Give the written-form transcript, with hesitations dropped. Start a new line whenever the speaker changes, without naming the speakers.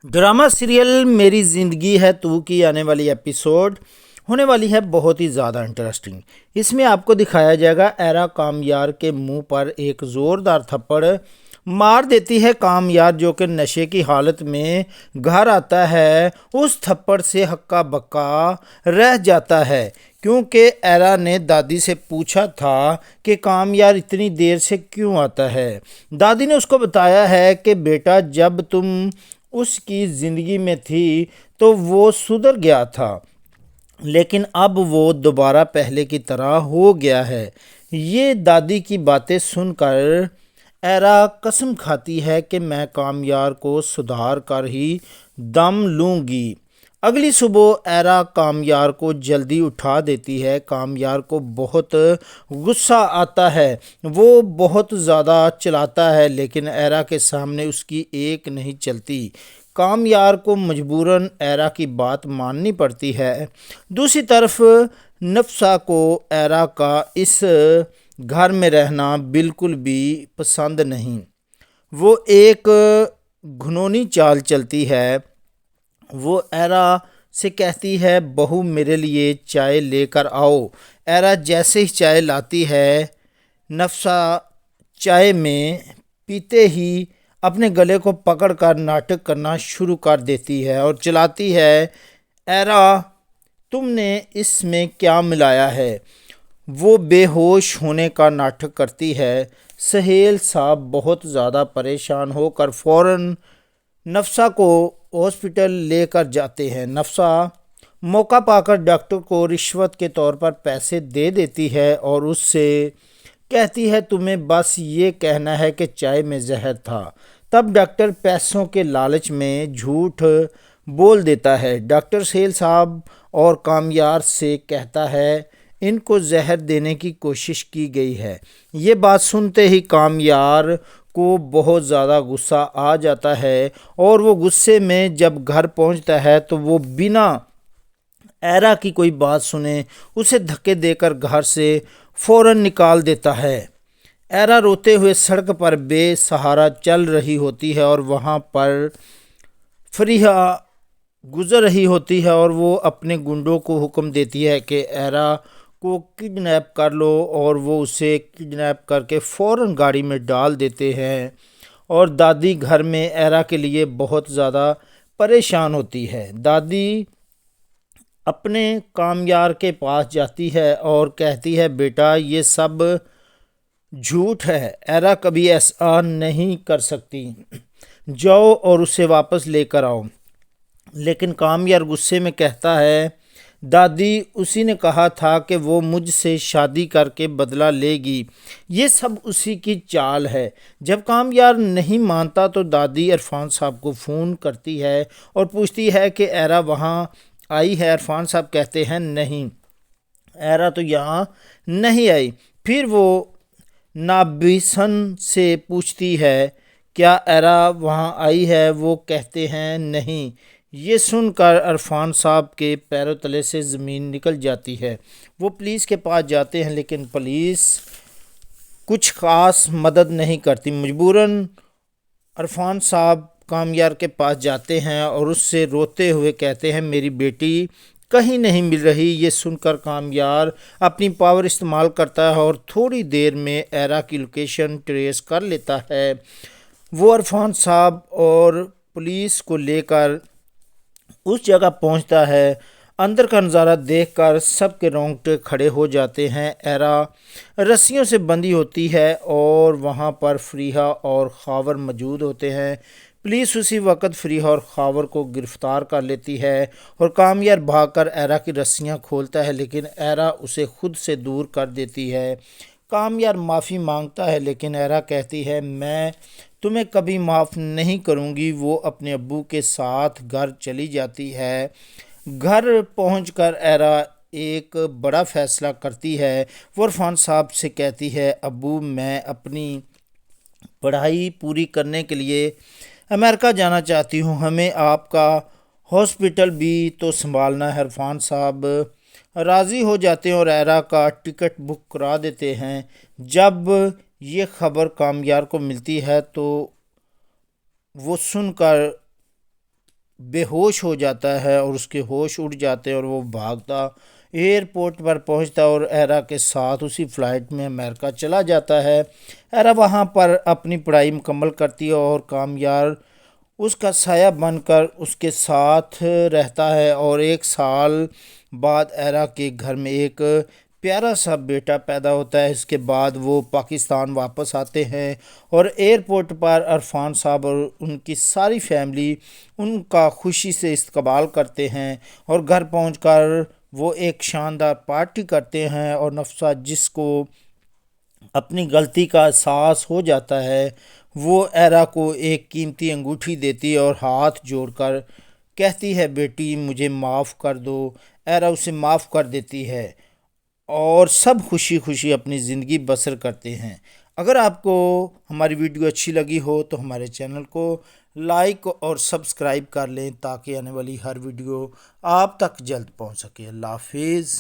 Drama serial میری زندگی ہے تو کی آنے والی ایپیسوڈ ہونے والی ہے بہت ہی زیادہ انٹرسٹنگ۔ اس میں آپ کو دکھایا جائے گا ایرا کامیار کے منہ پر ایک زوردار تھپڑ مار دیتی ہے کامیار، جو کہ نشے کی حالت میں گھر آتا ہے۔ اس تھپڑ سے ہکا بکا رہ جاتا ہے کیونکہ ایرا نے دادی سے پوچھا تھا کہ کامیار اتنی دیر سے کیوں آتا ہے۔ دادی نے اس کو بتایا ہے کہ بیٹا، جب تم اس کی زندگی میں تھی تو وہ سدھر گیا تھا، لیکن اب وہ دوبارہ پہلے کی طرح ہو گیا ہے۔ یہ دادی کی باتیں سن کر ایرا قسم کھاتی ہے کہ میں کامیار کو سدھار کر ہی دم لوں گی۔ اگلی صبح ایرا کامیار کو جلدی اٹھا دیتی ہے۔ کامیار کو بہت غصہ آتا ہے، وہ بہت زیادہ چلاتا ہے، لیکن ایرا کے سامنے اس کی ایک نہیں چلتی۔ کامیار کو مجبوراً ایرا کی بات ماننی پڑتی ہے۔ دوسری طرف نفسہ کو ایرا کا اس گھر میں رہنا بالکل بھی پسند نہیں۔ وہ ایک گھنونی چال چلتی ہے۔ وہ ایرا سے کہتی ہے، بہو میرے لیے چائے لے کر آؤ۔ ایرا جیسے ہی چائے لاتی ہے، نفسہ چائے میں پیتے ہی اپنے گلے کو پکڑ کر ناٹک کرنا شروع کر دیتی ہے اور چلاتی ہے، ایرا تم نے اس میں کیا ملایا ہے؟ وہ بے ہوش ہونے کا ناٹک کرتی ہے۔ سہیل صاحب بہت زیادہ پریشان ہو کر فوراً نفسہ کو ہاسپٹل لے کر جاتے ہیں۔ نفسہ موقع پا کر ڈاکٹر کو رشوت کے طور پر پیسے دے دیتی ہے اور اس سے کہتی ہے، تمہیں بس یہ کہنا ہے کہ چائے میں زہر تھا۔ تب ڈاکٹر پیسوں کے لالچ میں جھوٹ بول دیتا ہے۔ ڈاکٹر سہیل صاحب اور کامیار سے کہتا ہے، ان کو زہر دینے کی کوشش کی گئی ہے۔ یہ بات سنتے ہی کامیار کو بہت زیادہ غصہ آ جاتا ہے اور وہ غصے میں جب گھر پہنچتا ہے تو وہ بنا ایرا کی کوئی بات سنے اسے دھکے دے کر گھر سے فوراً نکال دیتا ہے۔ ایرا روتے ہوئے سڑک پر بے سہارا چل رہی ہوتی ہے اور وہاں پر فریحہ گزر رہی ہوتی ہے اور وہ اپنے گنڈوں کو حکم دیتی ہے کہ ایرا کو کڈنیپ کر لو، اور وہ اسے کڈنیپ کر کے فوراً گاڑی میں ڈال دیتے ہیں۔ اور دادی گھر میں ایرا کے لیے بہت زیادہ پریشان ہوتی ہے۔ دادی اپنے کامیار کے پاس جاتی ہے اور کہتی ہے، بیٹا یہ سب جھوٹ ہے، ایرا کبھی ایسا نہیں کر سکتی، جاؤ اور اسے واپس لے کر آؤ۔ لیکن کامیار غصے میں کہتا ہے، دادی اسی نے کہا تھا کہ وہ مجھ سے شادی کر کے بدلہ لے گی، یہ سب اسی کی چال ہے۔ جب کامیار نہیں مانتا تو دادی عرفان صاحب کو فون کرتی ہے اور پوچھتی ہے کہ ایرا وہاں آئی ہے۔ عرفان صاحب کہتے ہیں، نہیں، ایرا تو یہاں نہیں آئی۔ پھر وہ نابیسن سے پوچھتی ہے، کیا ایرا وہاں آئی ہے؟ وہ کہتے ہیں، نہیں۔ یہ سن کر عرفان صاحب کے پیروں تلے سے زمین نکل جاتی ہے۔ وہ پولیس کے پاس جاتے ہیں لیکن پولیس کچھ خاص مدد نہیں کرتی۔ مجبوراً عرفان صاحب کامیار کے پاس جاتے ہیں اور اس سے روتے ہوئے کہتے ہیں، میری بیٹی کہیں نہیں مل رہی۔ یہ سن کر کامیار اپنی پاور استعمال کرتا ہے اور تھوڑی دیر میں ایرا کی لوکیشن ٹریس کر لیتا ہے۔ وہ عرفان صاحب اور پولیس کو لے کر اس جگہ پہنچتا ہے۔ اندر کا نظارہ دیکھ کر سب کے رونگٹے کھڑے ہو جاتے ہیں۔ ایرا رسیوں سے بندھی ہوتی ہے اور وہاں پر فریحہ اور خاور موجود ہوتے ہیں۔ پولیس اسی وقت فریحہ اور خاور کو گرفتار کر لیتی ہے اور کامیار بھاگ کر ایرا کی رسیاں کھولتا ہے، لیکن ایرا اسے خود سے دور کر دیتی ہے۔ کامیار معافی مانگتا ہے لیکن ایرا کہتی ہے، میں تمہیں کبھی معاف نہیں کروں گی۔ وہ اپنے ابو کے ساتھ گھر چلی جاتی ہے۔ گھر پہنچ کر ایرا ایک بڑا فیصلہ کرتی ہے۔ وہ عرفان صاحب سے کہتی ہے، ابو میں اپنی پڑھائی پوری کرنے کے لیے امریکہ جانا چاہتی ہوں، ہمیں آپ کا ہاسپٹل بھی تو سنبھالنا ہے۔ عرفان صاحب راضی ہو جاتے ہیں اور ایرا کا ٹکٹ بک کرا دیتے ہیں۔ جب یہ خبر کامیار کو ملتی ہے تو وہ سن کر بے ہوش ہو جاتا ہے اور اس کے ہوش اڑ جاتے ہیں اور وہ بھاگتا ایئرپورٹ پر پہنچتا اور ایرا کے ساتھ اسی فلائٹ میں امریکہ چلا جاتا ہے۔ ایرا وہاں پر اپنی پڑھائی مکمل کرتی ہے اور کامیار اس کا سایہ بن کر اس کے ساتھ رہتا ہے، اور 1 سال بعد ایرا کے گھر میں ایک پیارا سا بیٹا پیدا ہوتا ہے۔ اس کے بعد وہ پاکستان واپس آتے ہیں اور ایئرپورٹ پر عرفان صاحب اور ان کی ساری فیملی ان کا خوشی سے استقبال کرتے ہیں، اور گھر پہنچ کر وہ ایک شاندار پارٹی کرتے ہیں، اور نفسہ جس کو اپنی غلطی کا احساس ہو جاتا ہے وہ ایرا کو ایک قیمتی انگوٹھی دیتی ہے اور ہاتھ جوڑ کر کہتی ہے بیٹی مجھے معاف کر دو۔ ایرا اسے معاف کر دیتی ہے اور سب خوشی خوشی اپنی زندگی بسر کرتے ہیں۔ اگر آپ کو ہماری ویڈیو اچھی لگی ہو تو ہمارے چینل کو لائک اور سبسکرائب کر لیں تاکہ آنے والی ہر ویڈیو آپ تک جلد پہنچ سکے۔ اللہ حافظ۔